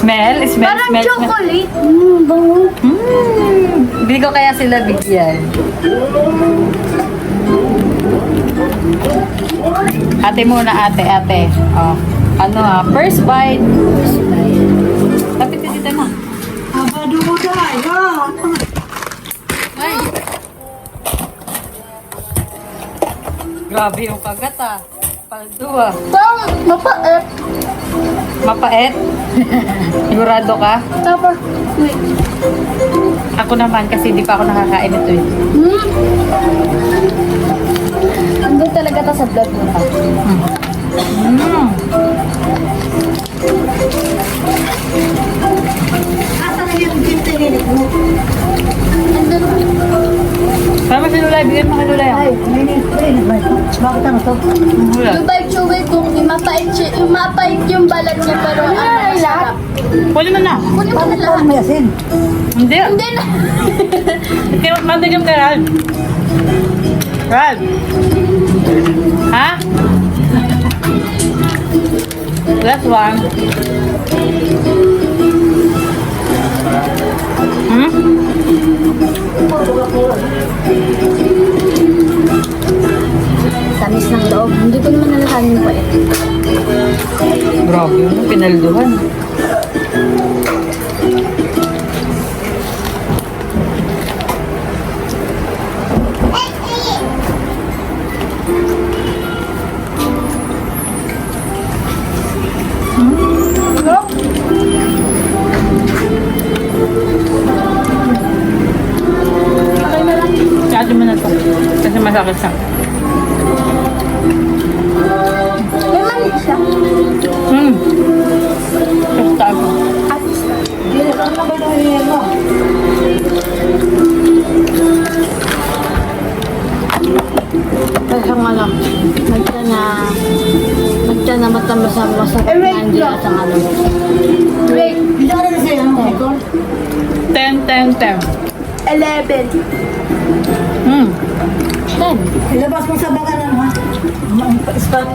Smell? Parang chocolate. Bango. Hindi ko kaya sila bigyan. Ate muna, ate. Oh. Ano first bite. Lapit ka dito na. Abado mo dahil. Ay. Grabe yung kagat Paldo Parang mapait. Mapait? Sigurado ka? Tapos, wait. Ako naman kasi di pa ako nakakain ito eh. Andun talaga ta sa vlog mo. Asa na yung gintinig mo? Andun. Sama si Lulay, bigyan mo kay Lulay. Ay, bakit ano to? Wala. Yung bike cheway kung mapait yung balat niya pero masarap. Pwede mo na. Kunin mo na lahat. Parang may asin. Hindi. Hindi na. Mantigam ka, Ral. Ral. Ha? Last one. Tamis ng loob. Hindi ko naman nalasahan yung pait. Grabe yun, pinalduhan. Kaya mo na to. Kasi masakit siya. May manis siya. Basta ako. Ano na ba yung mo? Kasi ang ano, nagtiyan na matamas ang masarap na hindi at ang ano. Wait, Hindi ka rin sa'yo, ano? Ikaw? 10, 10, 10. 11. 10. Ilabas mo sa baga na, ha? Spot.